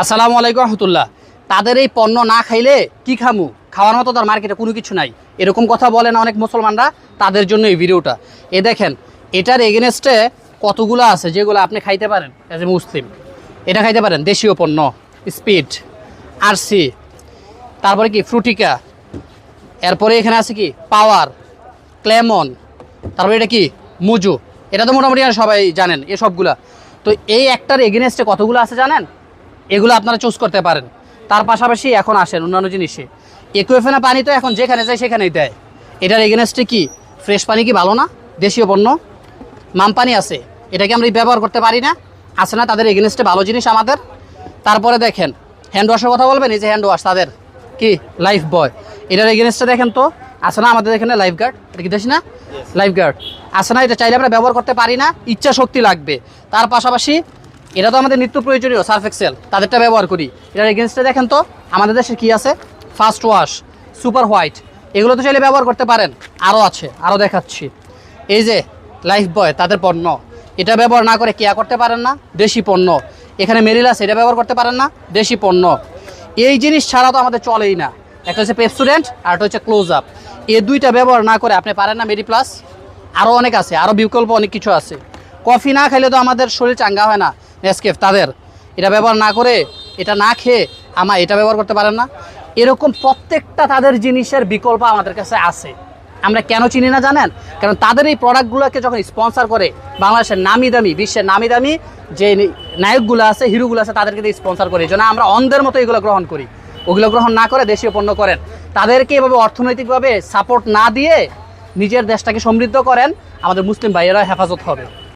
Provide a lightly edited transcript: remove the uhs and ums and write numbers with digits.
আসসালামু আলাইকুম রহমতুল্লাহ। তাদের এই পণ্য না খাইলে কি খামু, খাওয়ার মতো তার মার্কেটে কোনো কিছু নাই, এরকম কথা বলে না অনেক মুসলমানরা। তাদের জন্য এই ভিডিওটা। এ দেখেন, এটার এগেনস্টে কতগুলো আছে যেগুলো আপনি খাইতে পারেন অ্যাজ এ মুসলিম। এটা খাইতে পারেন, দেশীয় পণ্য, স্পিড, আরসি, তারপরে কি ফ্রুটিকা, এরপরে এখানে আছে কি পাওয়ার, ক্লেমন, তারপরে এটা কি মুজু। এটা তো মোটামুটি সবাই জানেন এসবগুলা। তো এই একটার এগেনস্টে কতগুলো আছে জানেন? এগুলো আপনারা চুজ করতে পারেন। তার পাশাপাশি এখন আসেন অন্যান্য জিনিসে। একুয়েফেনা পানি তো এখন যেখানে যায় সেখানেই দেয়। এটার এগেনস্টে কি ফ্রেশ পানি কি ভালো না? দেশীয় পণ্য মাম পানি আছে, এটাকে আমরা ব্যবহার করতে পারি না? আছে না তাদের এগেনস্টে ভালো জিনিস আমাদের? তারপরে দেখেন হ্যান্ড ওয়াশের কথা বলবেন, এই যে হ্যান্ড ওয়াশ তাদের কি লাইফ বয়, এটার এগেনস্টে দেখেন তো আছে না আমাদের এখানে লাইফ গার্ড। এটা কি দেখি না লাইফ গার্ড আছে না? এটা চাইলে আমরা ব্যবহার করতে পারি না, ইচ্ছা শক্তি লাগবে। তার পাশাপাশি এটা তো আমাদের নিত্য প্রয়োজনীয় সার্ফ এক্সেল, তাদেরটা ব্যবহার করি। এটার এগেনস্টে দেখেন তো আমাদের দেশে কী আছে, ফার্স্ট ওয়াশ, সুপার হোয়াইট, এগুলো তো চাইলে ব্যবহার করতে পারেন। আরও আছে, আরও দেখাচ্ছি। এই যে লাইফ বয় তাদের পণ্য, এটা ব্যবহার না করে কেয়া করতে পারেন না, দেশি পণ্য। এখানে মেরিল আছে, এটা ব্যবহার করতে পারেন না, দেশি পণ্য। এই জিনিস ছাড়া তো আমাদের চলেই না। একটা হচ্ছে পেপসুডেন্ট আর একটা হচ্ছে ক্লোজ আপ। এই দুইটা ব্যবহার না করে আপনি পারেন না মেডি প্লাস। আরও অনেক আছে, আরও বিকল্প অনেক কিছু আছে। কফি না খাইলে তো আমাদের শরীর চাঙ্গা হয় না, নেসকেফ তাদের, এটা ব্যবহার না করে, এটা না খেয়ে এটা ব্যবহার করতে পারেন না। এরকম প্রত্যেকটা তাদের জিনিসের বিকল্প আমাদের কাছে আছে। আমরা কেন চিনি না জানেন? কারণ তাদের এই প্রোডাক্টগুলোকে যখন স্পন্সর করে বাংলাদেশের নামি দামি, বিশ্বের নামি দামি যে নায়কগুলো আছে, হিরোগুলো আছে, তাদেরকে দিয়ে স্পন্সর করে। এই জন্য আমরা অন্ধের মতো এগুলো গ্রহণ করি। ওগুলো গ্রহণ না করে দেশীয় পণ্য করেন। তাদেরকে এভাবে অর্থনৈতিকভাবে সাপোর্ট না দিয়ে নিজের দেশটাকে সমৃদ্ধ করেন, আমাদের মুসলিম ভাইয়েরা হেফাজত হবে।